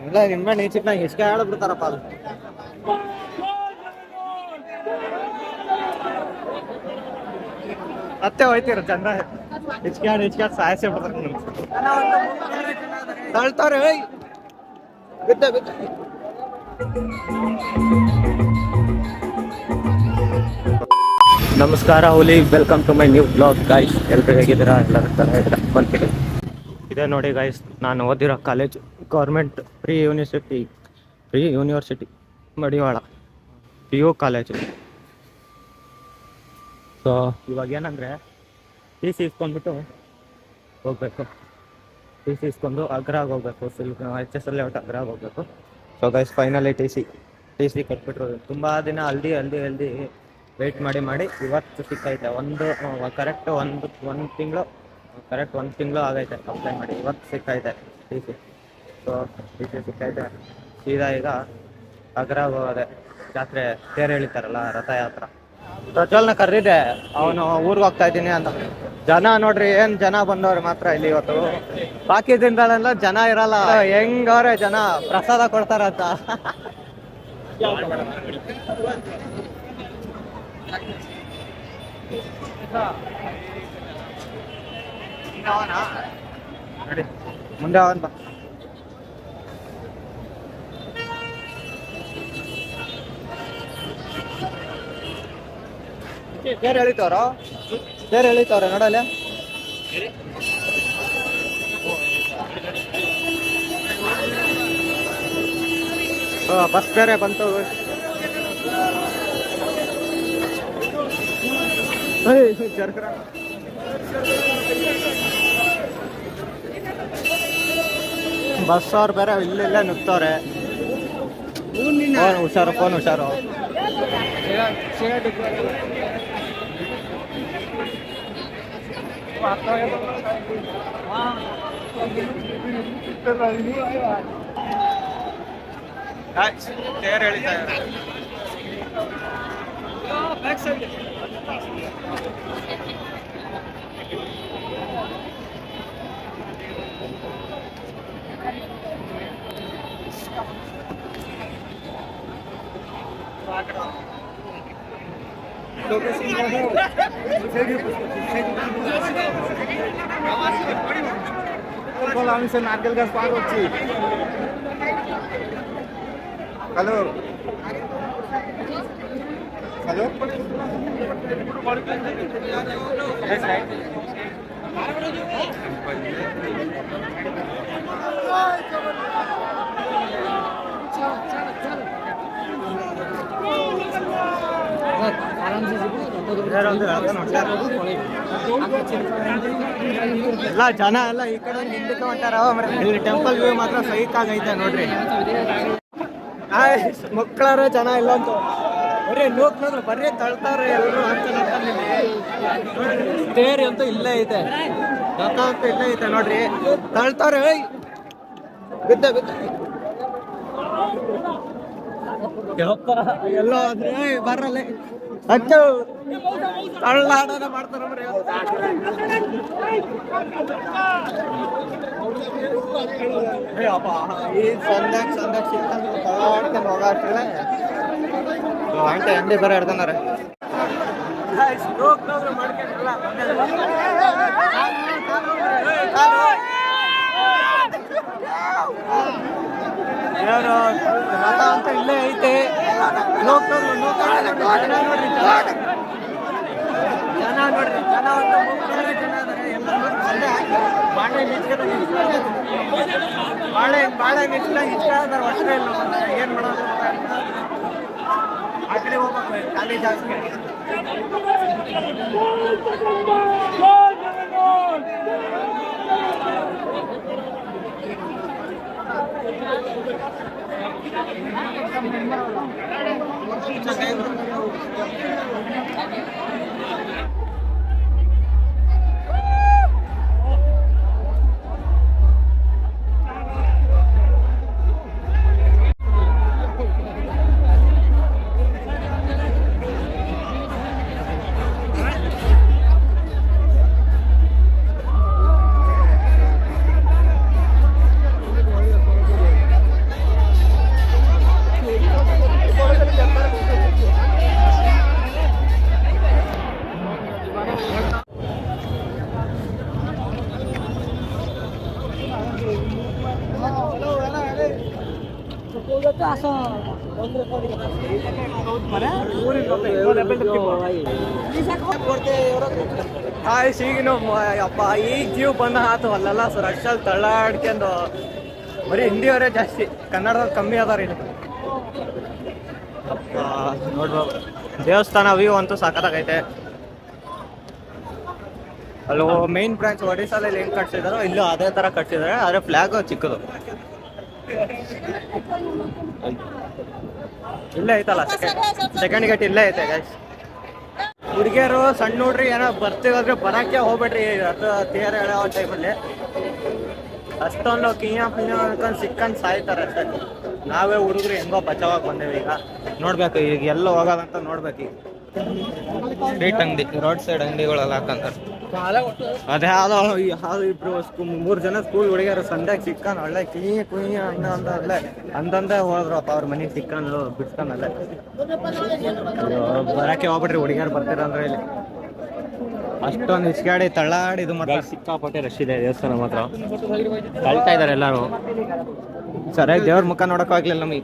ಇಲ್ಲ ನಿಂಬೆ ಚಿಕ್ಕ ಇಸ್ಕೆ ಬಿಡ್ತಾರಪ್ಪ ಅದು. ಮತ್ತೆ ಹೋಯ್ತಿರ ಚಂದ್ರ ಹಿಚ್ಕಾಡ್ ಸಾಯಸೇ ಬಿಡ್ತಾರೆ ತಳ್ತಾರೆ. ಬಿದ್ದ ನಮಸ್ಕಾರ ಹುಲಿ, welcome to my new vlog guys. ಎಲ್ಲರೂ ಹೇಗಿದ್ದೀರಾ? ಎಲ್ಲರೂ ಚೆನ್ನಾಗಿದ್ದೀರಾ ಬಂದ್ಬಿಟ್ಟು. ಇದೇ ನೋಡಿ ಗೈಸ್, ನಾನು ಓದಿರೋ college government pre university Madivala PU college. So ಇವಾಗ ಏನಂದರೆ TC ಇಸ್ಕೊಂಡ್ಬಿಟ್ಟು ಹೋಗ್ಬೇಕು. TC ಇಸ್ಕೊಂಡು ಅಗ್ರಾಗ ಹೋಗ್ಬೇಕು. HSL ಲೇಔಟ್ ಅಗ್ರಾಗ ಹೋಗ್ಬೇಕು. So guys finally TC ಕೊಟ್ಬಿಟ್ರು. ತುಂಬ ದಿನ ಹಲ್ದಿ ವೆಯ್ಟ್ ಮಾಡಿ ಇವತ್ತು ಸಿಕ್ಕೈತೆ. ಕರೆಕ್ಟ್ ಒಂದು ತಿಂಗಳು ಆಗೈತೆ ಅಪ್ಲೈ ಮಾಡಿ. ಇವತ್ತು ಸಿಕ್ಕೈತೆ TC. So TC ಸಿಕ್ಕೈತೆ. ಸೀದಾ ಈಗ ಅಗ್ರಾಗ ಹೋಗೋದೆ. ಜಾತ್ರೆ ತೇರು ಎಳಿತಾರಲ್ಲ, ರಥಯಾತ್ರ. ಪ್ರಜ್ವಲ್ನ ಕರೆದಿದ್ದೆ, ಅವನು ಊರಿಗೆ ಹೋಗ್ತಾ ಇದ್ದೀನಿ ಅಂತ. ಜನ ನೋಡ್ರಿ, ಏನ್ ಜನ ಬಂದವ್ರೆ ಮಾತ್ರ ಇಲ್ಲಿ ಇವತ್ತು. ಬಾಕಿ ದಿನಗಳೆಲ್ಲ ಜನ ಇರಲ್ಲ. ಹೆಂಗವ್ರೆ ಜನ, ಪ್ರಸಾದ ಕೊಡ್ತಾರಂತ. ನೋಡಿ ಮುಂದೆ ಅವನ್ ಬಾ. ತೇರು ಎಳಿತವ್ರೆ ನೋಡಲ್ಲ. ಬಸ್ ಬೇರೆ ಬಂತು. ಬಸ್ ಅವ್ರು ಬೇರೆ ಇಲ್ಲೇ ನುಗ್ತವ್ರೆ. ಫೋನ್ ಹುಷಾರು. ತೇರು ಎಳಿತಾ ಇದ್ದಾರೆ. नारकेल गाछ पार होच्छी। हेलो ಎಲ್ಲ ಜನ ಎಲ್ಲ ಈ ಕಡೆ ನಿಂದಕ್ಕೆ ಹೊಂಟಾರ. ಇಲ್ಲಿ ಟೆಂಪಲ್ ವ್ಯೂ ಮಾತ್ರ ಸೈಕ್ ಆಗೈತೆ ನೋಡ್ರಿ. ಮಕ್ಕಳಾರ ಜನ ಇಲ್ಲ ಅಂತ ಬರ್ರಿ ನೋಡ್ರಿ, ಬರ್ರಿ ತಳ್ತಾರೆ ಎಲ್ಲರೂ ಅಂತ. ತೇರಿ ಅಂತೂ ಇಲ್ಲೇ ಐತೆ, ರಥ ಅಂತೂ ಇಲ್ಲೇ ಐತೆ ನೋಡ್ರಿ. ತಳ್ತಾರೆ ಬಿದ್ದ ಎಲ್ಲೋ ಆದ್ರೆ ಬರಲ್ಲ ಅಚ್ಚು ತಳ್ಳಾಡೋದ ಮಾಡ್ತಾರ. ಈ ಸಂದಾಗ ಸಿಕ್ತಂದ್ರೆ ತಳ್ಳಾಡ್ಕೊಂಡು ಹೋಗಾಡ್ತಿಲ್ಲ. ಆಂಟಿ ಅಂಗಡಿ ಬೇರೆ ಹಿಡ್ಕೊಂಡಾರೆ. ರಥ ಅಂತ ಇಲ್ಲೇ ಐತೆ. ಬಾಳೆ ನಿಚ್ಕೊಂಡ್ರೆ ವರ್ಷ ಇಲ್ಲ. ಏನ್ ಮಾಡೋದು, ಆ ಕಡೆ ಹೋಗ್ಬೇಕು ಖಾಲಿ ಜಾಸ್ತಿ. ಈಗಿನ ಅಪ್ಪ ಈಗ ಜೀವ ಬಂದ ಆತು ಅಲ್ಲೆಲ್ಲ ರಕ್ಷಲ್ಲಿ ತಳ್ಳಾಡ್ಕೊಂಡು ಬರೀ ಹಿಂದಿಯವರೇ ಜಾಸ್ತಿ, ಕನ್ನಡದವ್ರು ಕಮ್ಮಿ ಅದಾರ ಇಲ್ಲಿ. ಅಪ್ಪ ನೋಡ್ಬೋದು ದೇವಸ್ಥಾನ ವ್ಯೂ ಅಂತೂ ಸಖತ್ತಾಗೈತೆ. ಅಲ್ಲೋ ಮೇನ್ ಬ್ರಾಂಚ್ ಒಡಿಸ್ಸಾದಲ್ಲಿ ಹೆಂಗ್ ಕಟ್ಸಿದಾರೋ ಇಲ್ಲೂ ಅದೇ ತರ ಕಟ್ಸಿದಾರೆ, ಆದ್ರೆ ಫ್ಲಾಗ್ ಚಿಕ್ಕದು. ಇಲ್ಲೇ ಐತಲ್ಲ ಸೆಕೆಂಡ್ ಗೇಟ್ ಇಲ್ಲೇ ಐತೆ ಗೈಸ್. ಹುಡುಗಿಯರು ಸಣ್ಣ ನೋಡ್ರಿ ಏನೋ ಬರ್ತೀವಾದ್ರೆ ಬರಕ್ಕೆ ಹೋಗ್ಬೇಡ್ರಿ, ಅದು ತೇರ್ ಹೇಳೋ ಟೈಮಲ್ಲಿ ಅಷ್ಟೊಂದು ಕಿಂಯ ಪಿಂಯ ಅನ್ಕೊಂಡು ಸಿಕ್ಕಂಡು ಸಾಯ್ತಾರೆ ಅಷ್ಟೇ. ನಾವೇ ಹುಡುಗರು ಹೆಂಗೋ ಬಚಾವಾಗಿ ಬಂದೇವಿ. ಈಗ ನೋಡ್ಬೇಕು ಈಗ ಎಲ್ಲ ಹೋಗೋದಂತ ನೋಡ್ಬೇಕು. ಈಗ ಸ್ಟ್ರೀಟ್ ಅಂಗಡಿ, ರೋಡ್ ಸೈಡ್ ಅಂಗಡಿಗಳೆಲ್ಲ ಹಾಕಂತಾರೆ. ಅದೇ ಯಾವ್ದು ಇಬ್ರು 3 ಜನ ಸ್ಕೂಲ್ ಹುಡುಗಿಯರು ಸಂಧ್ಯಾಗ ಸಿಕ್ಕಂಡು ಒಳ್ಳೆ ಕುಯ್ಯ ಅಂದಂದೇ ಹೋದ್ರಪ್ಪ ಅವ್ರ ಮನೆಗೆ ಸಿಕ್ಕಂಡು ಬಿಡ್ಸ್ಕೊಂಡಲ್ಲೇ. ಬರಕ್ಕೆ ಹೋಗ್ಬಿಟ್ರಿ ಹುಡುಗಿಯರು ಬರ್ತೀರ ಅಂದ್ರೆ ಇಲ್ಲಿ ಅಷ್ಟೊಂದು ಇಸ್ಗಾಡಿ ತಳ್ಳಾಡಿ ಇದು ಮಾಡ್ತಾರೆ. ಸಿಕ್ಕಾಪಟ್ಟೆ ರಶ್ ಇದೆ ದೇವಸ್ಥಾನ ಮಾತ್ರ, ಕಳ್ತಾ ಇದಾರೆ ಎಲ್ಲರೂ. ಸರಿಯಾಗಿ ದೇವ್ರ ಮುಖ ನೋಡಕ್ ಆಗ್ಲಿಲ್ಲ ನಮಗೆ,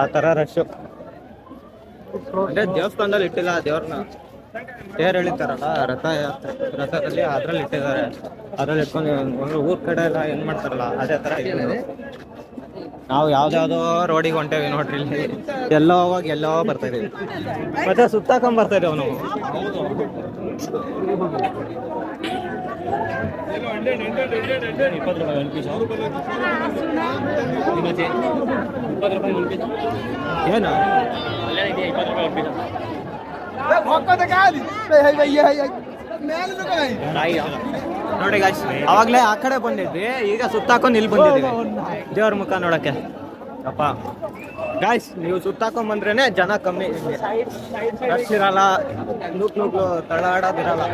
ಆ ತರ ರಶ್. ಅಂದ್ರೆ ದೇವಸ್ಥಾನದಲ್ಲಿ ಇಟ್ಟಿಲ್ಲ ದೇವ್ರನ್ನ, ತೇರ್ ಎಳಿತಾರಲ್ಲ ರಥದಲ್ಲಿ ಅದ್ರಲ್ಲಿ ಇಟ್ಟಿದ್ದಾರೆ. ಅದ್ರಲ್ಲಿ ಇಟ್ಕೊಂಡು ಊರ್ ಕಡೆ ಎಲ್ಲ ಏನ್ ಮಾಡ್ತಾರಲ್ಲ ಅದೇ ತರ ಇದೆ. ನಾವು ಯಾವ್ದಾವ್ದೋ ರೋಡಿಗೆ ಹೊಂಟೇವಿ ನೋಡ್ರಿ, ಇಲ್ಲಿ ಎಲ್ಲೋ ಹೋಗಿ ಎಲ್ಲೋ ಬರ್ತಾ ಇದೀವಿ, ಮತ್ತೆ ಸುತ್ತಾಕೊಂಡ್ ಬರ್ತಾ ಇದೇವ್ ನಾವು. ಏನು ನೋಡಿ ಗಾಯ್ಸ್, ಅವಾಗ್ಲೇ ಆ ಕಡೆ ಬಂದಿದ್ವಿ, ಈಗ ಸುತ್ತಾಕೊಂಡ್ ಇಲ್ಲಿ ಬಂದಿದ್ವಿ ದೇವ್ರ ಮುಖ ನೋಡಕ್ಕೆ. ಅಪ್ಪ ಗಾಯ್ಸ್, ನೀವು ಸುತ್ತಾಕೊಂಡ್ ಬಂದ್ರೇನೆ ಜನ ಕಮ್ಮಿ, ರಶ್ ಇರಲ್ಲ, ನೂಕ್ಲು ತಳ್ಳಾಡೋದಿರಲ್ಲ.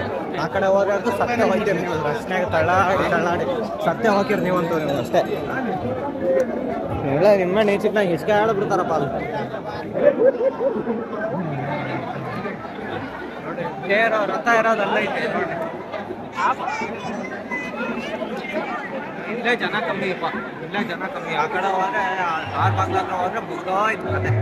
ಆ ಕಡೆ ಹೋಗೋದು ಸತ್ಯ ಹೋಗ್ತೀರಿ ನೀವು, ರಶ್ನಾಗ ತಳ್ಳಾಡಿ ಸತ್ಯ ಹೋಗಿರಿ ನೀವಂತೂ ನೀವು ಅಷ್ಟೇ. ಎಲ್ಲ ನಿಮ್ಮ ನೇಚಿಕ್ನಾಗ ಹಿಸ್ಕೆ ಆಡ್ಬಿಡ್ತಾರಪ್ಪ ಅದು. ತೇರು ರಥ ಇರೋದಲ್ಲ ಐತೆ ನೋಡಿ, ಇಲ್ಲೇ ಜನ ಕಮ್ಮಿ ಅಪ್ಪ, ಇಲ್ಲೇ ಜನ ಕಮ್ಮಿ. ಆ ಕಡೆ ಹೋದ್ರೆ ಆರ್ ಬಾಗ್ಲ ಹೋದ್ರೆ ಮುಗ್ದೋಯ್ತು ಕತೆ.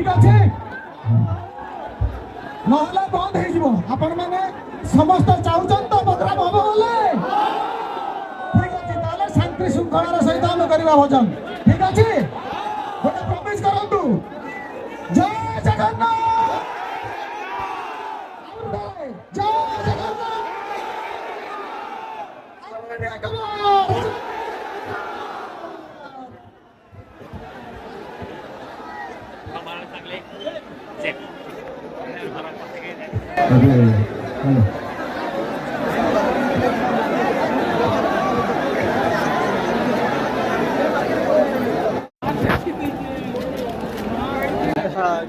ঠিক আছে নহলে বন্ধ হয়ে যাব আপন মানে সমস্ত চাহুছন তো প্রোগ্রাম হব বলে ঠিক আছে তাহলে শান্তি শৃঙ্খলার সহিত আমি করিবা ভোজন ঠিক আছে গোটে প্রমিস করন্তু জয় জগন্নাথ জয় জগন্নাথ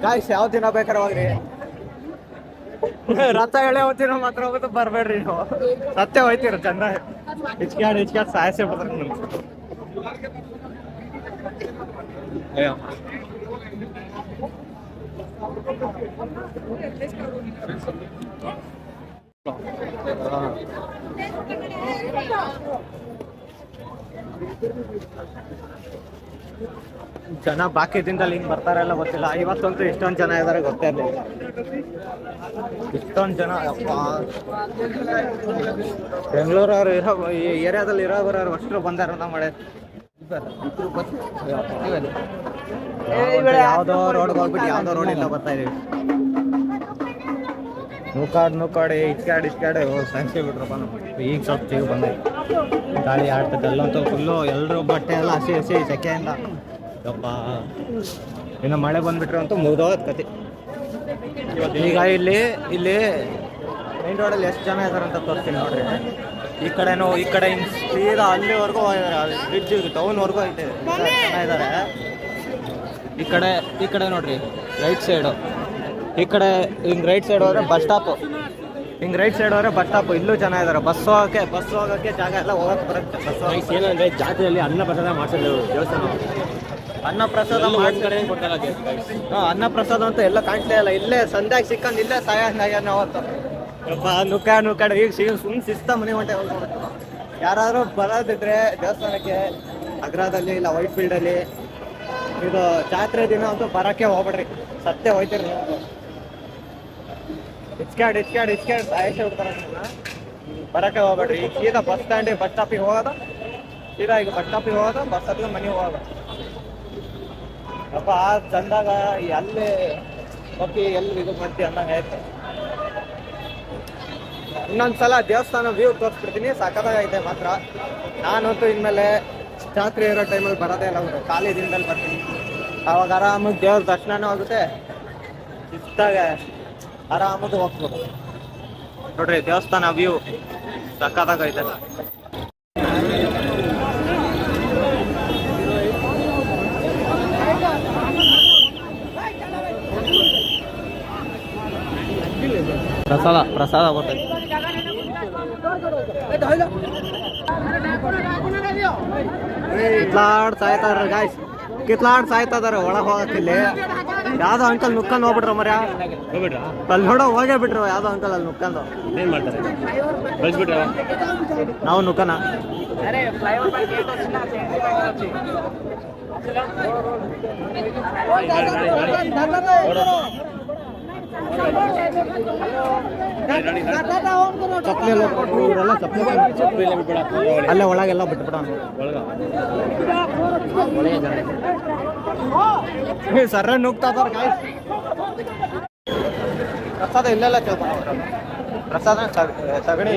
ಗಾಯ್ಸ್ ಯಾವ ದಿನ ಬೇಕಾದ್ರೆ ಹೋಗ್ರಿ ರಥ ಎಳೆ ಹೋಗ್ತೀರ ಮಾತ್ರ ಹೋಗೋದು ಬರ್ಬೇಡ್ರಿ ನೀವು ಸತ್ಯ ಹೋಯ್ತೀರ ಚಂದ ಹಿಚ್ಕ್ಯಾಡ್ ಸಾಯಸೇ ಬಿಡ್ತಾರೆ ಅಯ್ಯೋ ಜನ ಬಾಕಿ ದಿನದಲ್ಲಿ ಹಿಂಗ್ ಬರ್ತಾರಲ್ಲ ಗೊತ್ತಿಲ್ಲ ಇವತ್ತಂತೂ ಇಷ್ಟೊಂದು ಜನ ಇದಾರೆ ಗೊತ್ತೇ ಇರಲಿಲ್ಲ ಇಷ್ಟೊಂದು ಜನ ಬೆಂಗಳೂರವ್ರು ಇರೋ ಈ ಏರಿಯಾದಲ್ಲಿ ಇರೋರು ಅಷ್ಟರು ಬಂದಾರ ಮಾಡಿ ಯಾವ್ದೋ ರೋಡ್ಗೆ ಹೋಗ್ಬಿಟ್ಟು ಯಾವ್ದೋ ರೋಡಿಂದ ಬರ್ತಾ ಇದೀವಿ ನೂಕಾಡಿ ಇಚ್ಕಾಡಿ ಸಂಖ್ಯೆ ಬಿಟ್ರಪ್ಪ ಈಗ ಸ್ವಲ್ಪ ಜೀವ ಬಂದೆ ಗಾಳಿ ಆಡ್ತದೆ ಅಲ್ಲಂತೂ ಫುಲ್ಲು ಎಲ್ಲರೂ ಬಟ್ಟೆ ಎಲ್ಲ ಹಸಿ ಸೆಕೆಯಿಂದ ಯಪ್ಪ ಇನ್ನು ಮಳೆ ಬಂದ್ಬಿಟ್ರೆ ಅಂತೂ ಮುಗ್ದೋದ್ ಕತೆ ಈಗ ಇಲ್ಲಿ ಮೈನ್ ರೋಡಲ್ಲಿ ಎಷ್ಟು ಜನ ಇದಾರೆ ಅಂತ ತೋರಿಸ್ತೀನಿ ನೋಡ್ರಿ ಈ ಕಡೆ ಹಿಂಗೆ ಸೀದಾ ಅಲ್ಲಿವರೆಗೂ ಹೋಗಿದ್ದಾರೆ ಬ್ರಿಡ್ಜ್ ಟೌನ್ವರೆಗೂ ಐತೆ ಜನ ಇದ್ದಾರೆ ಈ ಕಡೆ ನೋಡ್ರಿ ರೈಟ್ ಸೈಡು ಈ ಕಡೆ ಹಿಂಗೆ ರೈಟ್ ಸೈಡ್ ಹೋದ್ರೆ ಬಸ್ ಸ್ಟಾಪು ಇಲ್ಲೂ ಜನ ಇದ್ದಾರೆ ಬಸ್ ಹೋಗೋಕ್ಕೆ ಜಾಗ ಎಲ್ಲ ಹೋಗಕ್ಕೆ ಬರುತ್ತೆ ಬಸ್ ಏನಂದರೆ ಜಾತ್ರೆಯಲ್ಲಿ ಅನ್ನ ಪ್ರಸಾದ ಮಾಡಿಸಿದ್ರು ದೇವಸ್ಥಾನ ಅನ್ನ ಪ್ರಸಾದ ಅನ್ನ ಪ್ರಸಾದ ಅಂತ ಎಲ್ಲ ಕಾಣ್ತಾ ಇಲ್ಲ ಇಲ್ಲೇ ಸಂಧ್ಯಾಗ ಸಿಕ್ಕಂದು ಇಲ್ಲೇ ಸಾಯಂಗಾಗ್ಯಾನ ಅವತ್ತು ನುಕ್ಕಾಡು ಈಗ ಸುಮ್ಮನೆ ಶಿಸ್ತ ಮನೆ ಹೊಂಟೆ ಹೋಗ್ಬಿಟ್ಟು ಯಾರಾದರೂ ಬರೋದಿದ್ರೆ ದೇವಸ್ಥಾನಕ್ಕೆ ಅಗ್ರದಲ್ಲಿ ಇಲ್ಲ ವೈಟ್ ಫೀಲ್ಡಲ್ಲಿ ಇದು ಜಾತ್ರೆ ದಿನ ಅಂತೂ ಬರೋಕ್ಕೆ ಹೋಗ್ಬೇಡ್ರಿ ಸತ್ಯ ಹೋಯ್ತಿರಿ ಇಚ್ಕಾಡ್ ಸಾಯಸೆ ಬಿಡ್ತಾರ ಬರೋಕ್ಕೆ ಹೋಗ್ಬೇಡ್ರಿ ಈಗ ಸೀದಾ ಬಸ್ ಸ್ಟಾಪಿಗೆ ಹೋಗೋದು ಬಸ್ ಹತ್ರ ಮನೆಗೆ ಹೋಗೋದು ಅಪ್ಪ ಚಂದಾಗ ಅಲ್ಲೇ ಹೋಗಿ ಎಲ್ಲಿ ಇದು ಮಾಡ್ತೀವಿ ಅಂದಂಗೆ ಆಯ್ತು ಇನ್ನೊಂದ್ಸಲ ದೇವಸ್ಥಾನ ವ್ಯೂ ತೋರಿಸ್ಬಿಡ್ತೀನಿ ಸಖತ್ತಾಗೈತೆ ಮಾತ್ರ ನಾನಂತೂ ಇನ್ಮೇಲೆ ಜಾತ್ರೆ ಇರೋ ಟೈಮಲ್ಲಿ ಬರೋದೇ ಇಲ್ಲ ಖಾಲಿ ದಿನದಲ್ಲಿ ಬರ್ತೀನಿ ಅವಾಗ ಆರಾಮಾಗಿ ದೇವ್ರ ದರ್ಶನನೂ ಆಗುತ್ತೆ ಶಿಸ್ತಾಗ ಆರಾಮಾಗಿ ಹೋಗ್ಬೋದು ನೋಡ್ರಿ ದೇವಸ್ಥಾನ ವ್ಯೂ ಸಖತ್ತಾಗೈತೆ ಪ್ರಸಾದ ಬರ್ತೈತೆ ಕಿತ್ಲಾಡ್ ಸಾಯ್ತಾ ಇದಾರೆ ಒಳಗೆ ಹೋಗಕ್ಕಿಲ್ಲಿ ಯಾವ್ದೋ ಅಂಕಲ್ ನುಕ್ಕಂದು ಹೋಗ್ಬಿಟ್ರ ಮರ್ಯ ಅಲ್ಲಿ ನೋಡೋ ಹೋಗೇ ಬಿಟ್ರು ಯಾವ್ದೋ ಅಂಕಲ್ ಅಲ್ಲಿ ನುಕ್ಕಂದು ಏನ್ ಮಾಡ್ತಾರೆ ನಾವು ನುಕ್ಕನ ಅಲ್ಲೇ ಒಳಗೆಲ್ಲ ಬಿಟ್ಬಿಡ ಸರ್ರ ನುಗ್ತಾ ಪ್ರಸಾದ ಇಲ್ಲೆಲ್ಲ ಪ್ರಸಾದ ಸಗಣಿ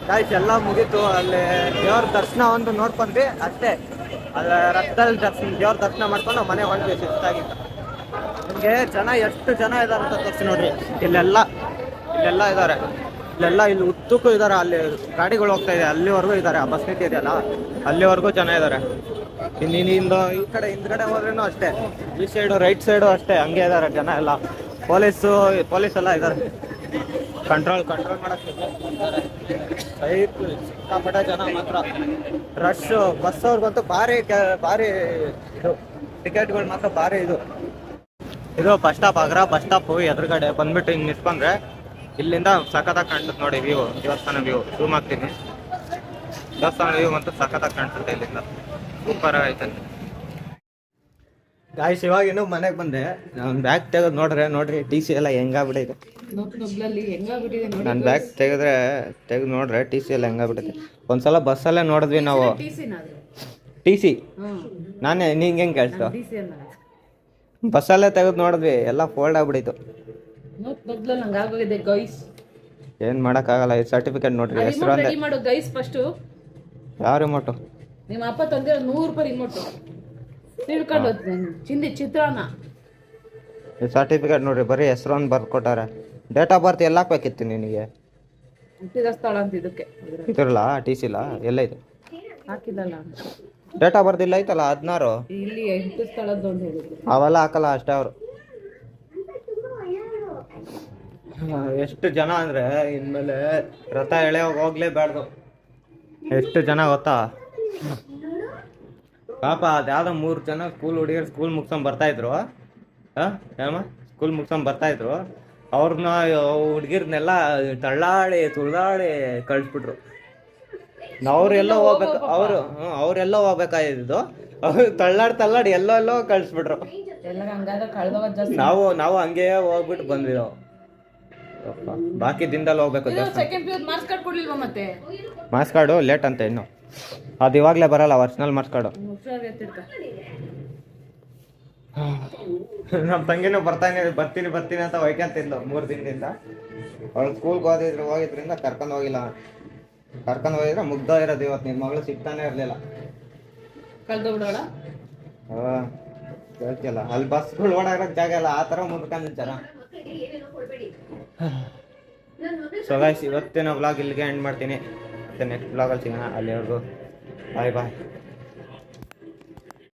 ಗಾಯ್ಸ್ ಎಲ್ಲ ಮುಗೀತು ಅಲ್ಲಿ ದೇವ್ರ ದರ್ಶನ ಒಂದು ನೋಡ್ಕೊಂಡ್ವಿ ಅಷ್ಟೇ ಅಲ್ಲ ರಥದಲ್ಲಿ ದೇವ್ರ ದರ್ಶನ ಮಾಡ್ಕೊಂಡು ನಾವು ಮನೆ ಹೊಂಟ್ವಿ ಶಿಸ್ತಾಗಿತ್ತು ನಿಮಗೆ ಜನ ಎಷ್ಟು ಜನ ಇದಾರೆ ಅಂತ ತೋರಿಸಿ ನೋಡ್ರಿ ಇಲ್ಲೆಲ್ಲ ಇದ್ದಾರೆ ಇಲ್ಲಿ ಉದ್ದಕ್ಕೂ ಇದ್ದಾರೆ ಅಲ್ಲಿ ಗಾಡಿಗಳು ಹೋಗ್ತಾ ಇದೆ ಅಲ್ಲಿವರೆಗೂ ಇದ್ದಾರೆ ಆ ಬಸ್ ನಿಂತಿದೆಯಲ್ಲ ಅಲ್ಲಿವರೆಗೂ ಜನ ಇದ್ದಾರೆ ಇನ್ನಿಂದ ಈ ಕಡೆ ಹಿಂದ್ಗಡೆ ಹೋದ್ರೂ ಅಷ್ಟೇ ಈ ಸೈಡು ರೈಟ್ ಸೈಡು ಅಷ್ಟೇ ಹಂಗೆ ಇದ್ದಾರೆ ಜನ ಎಲ್ಲ ಪೊಲೀಸ್ ಎಲ್ಲ ಇದ್ದಾರೆ ಕಂಟ್ರೋಲ್ ಮಾಡಕ್ಕೆ ಸಿಕ್ಕಾಪಟ್ಟೆ ಜನ ಮಾತ್ರ ರಶ್ ಬಸ್ ಅವ್ರಿಗಂತೂ ಭಾರಿ ಇದು ಟಿಕೆಟ್ಗಳು ಮಾತ್ರ ಭಾರಿ ಇದು bus stop Agra bus stop ಎದುರುಗಡೆ ಬಂದ್ಬಿಟ್ಟು ಹಿಂಗೆ ನಿಂತ್ಕೊಂಡ್ರೆ ಇಲ್ಲಿಂದ ಸಖತ್ತಾಗಿ ಕಾಣಿಸುತ್ತೆ ನೋಡಿ ವ್ಯೂ ದೇವಸ್ಥಾನ ವ್ಯೂ ಝೂಮ್ ಆಗ್ತೀನಿ ದೇವಸ್ಥಾನ ವ್ಯೂ ಮತ್ತು ಸಖತ್ತಾಗಿ ಕಾಣಿಸುತ್ತೆ ಇಲ್ಲಿಂದ ಸೂಪರ್ ಆಗೈತೆ ಗಾಯ್ಸ್ ಇವಾಗಿನ್ನು ಮನೆಗೆ ಬಂದೆ. ನಾನು ಬ್ಯಾಗ್ ತೆಗೆದು ನೋಡ್ರಿ ಟಿ ಸಿ ಎಲ್ಲ ಹೆಂಗಾಗ್ಬಿಟ್ಟೈತೆ. ನಾನು ಬ್ಯಾಗ್ ತೆಗೆದು ನೋಡ್ರೆ ಟಿ ಸಿ ಎಲ್ಲ ಹೆಂಗಾಗ್ಬಿಟ್ಟೈತೆ. ಒಂದ್ಸಲ ಬಸ್ಸಲ್ಲೇ ನೋಡಿದ್ವಿ ನಾವು ಟಿ ಸಿ. ನಾನೇ ನಿಂಗೆ ಹೆಂಗೆ ಕೇಳಿಸ್ತು? ಬಸ್ಸಲ್ಲೇ ತೆಗೆದು ನೋಡಿದ್ವಿ, ಎಲ್ಲ ಫೋಲ್ಡ್ ಆಗ್ಬಿಟ್ಟಿತ್ತು. ಏನು ಮಾಡೋಕ್ಕಾಗಲ್ಲ. ಈ ಸರ್ಟಿಫಿಕೇಟ್ ನೋಡ್ರಿ, ಹೆಸರು ಅಂದೆ. ಯಾವ ರಿಮೋಟು? ನಿಮ್ಮ ಅಪ್ಪ ತಂದಿರೋ 100 ರೂಪಾಯಿ ರಿಮೋಟು ತಿಳ್ಕೊಂಡು ಚಿತ್ರಾನ್ನ. ಈ ಸರ್ಟಿಫಿಕೇಟ್ ನೋಡ್ರಿ, ಬರೀ ಹೆಸರು ಒಂದು ಬರ್ದು ಕೊಟ್ಟಾರೆ. ಡೇಟ್ ಆಫ್ ಬರ್ತ್ ಎಲ್ಲ ಹಾಕ್ಬೇಕಿತ್ತು ನಿನಗೆ. ಹುಟ್ಟಿದ ಸ್ಥಳ ಅಂತ ಇದಕ್ಕೆ ಇದ್ರಲ್ಲ ಟಿ ಸಿ ಇಲ್ಲ, ಎಲ್ಲ ಇದು ಹಾಕಿದಲ್ಲ. ಡೇಟ್ ಆಫ್ ಬರ್ತ್ ಇಲ್ಲ ಐತಲ್ಲ 16. ಇಲ್ಲಿ ಹುಟ್ಟಿದ ಸ್ಥಳದ್ದು ಅಂತ ಹೇಳಿದ್ರು. ಅವೆಲ್ಲ ಹಾಕಲ್ಲ ಅಷ್ಟೇ ಅವರು. ಎಷ್ಟು ಜನ ಅಂದರೆ ಇನ್ಮೇಲೆ ರಥ ಎಳೆ ಹೋಗ್ಲೇಬಾರ್ದು. ಎಷ್ಟು ಜನ ಗೊತ್ತಾ ಪಾಪ. ಅದ್ಯಾವುದೋ 3 ಜನ ಸ್ಕೂಲ್ ಹುಡುಗಿಯರು ಸ್ಕೂಲ್ ಮುಗ್ಸ್ಕೊಂಡ್ ಬರ್ತಾಯಿದ್ರು. ಸ್ಕೂಲ್ ಮುಗ್ಸ್ಕೊಂಡ್ ಬರ್ತಾಯಿದ್ರು. ಅವ್ರನ್ನ ಹುಡುಗಿರ್ನೆಲ್ಲ ತಳ್ಳಾಡಿ ತುಳಿದಾಡಿ ಕಳಿಸ್ಬಿಟ್ರು. ಅವರೆಲ್ಲ ಹೋಗ್ಬೇಕು, ಅವರೆಲ್ಲ ಹೋಗ್ಬೇಕಾಗಿದ್ದು ಅವ್ರು ತಳ್ಳಾಡಿ ಎಲ್ಲೋ ಕಳಿಸ್ಬಿಟ್ರು. ನಾವು ಹಂಗೆ ಹೋಗ್ಬಿಟ್ಟು ಬಂದ್ವಿ. ಬಾಕಿ ದಿನದಲ್ಲಿ ಹೋಗ್ಬೇಕು. ಮಾರ್ಕ್ಸ್ ಕಾರ್ಡು ಲೇಟ್ ಅಂತ ಇನ್ನು. ಅದು ಇವಾಗಲೇ ಬರಲ್ಲ, ಒರಿಜಿನಲ್ ಮಾರ್ಕ್ಸ್ ಕಾರ್ಡು. ನಮ್ಮ ತಂಗಿನೂ ಬರ್ತೀನಿ ಅಂತ ಹೊಯ್ಕೊಂತಿದ್ಲು 3 ದಿನದಿಂದ. ಅವಳು ಸ್ಕೂಲ್ಗೆ ಹೋಗಿದ್ರಿಂದ ಕರ್ಕೊಂಡು ಹೋಗಿದ್ರೆ ಮುಗ್ದೋ ಇರೋದು. ಇವತ್ತು ನಿಮ್ಮ ಮಗಳು ಸಿಗ್ತಾನೆ ಇರಲಿಲ್ಲ. ಹೇಳ್ತಿಲ್ಲ, ಅಲ್ಲಿ ಬಸ್ಗಳು ಓಡಾಡೋಕೆ ಜಾಗ ಇಲ್ಲ, ಆ ಥರ ಮುದ್ಕೊಂಡಿದ್ದ ಜನ. ಸೊ ಗೈಸ್, ಇವತ್ತಿನ ವ್ಲಾಗ್ ಇಲ್ಲಿಗೆ ಎಂಡ್ ಮಾಡ್ತೀನಿ. ಮತ್ತೆ ನೆಕ್ಸ್ಟ್ ವ್ಲಾಗಲ್ಲಿ ಸಿಗೋಣ. ಅಲ್ಲಿವರೆಗೂ ಬಾಯ್.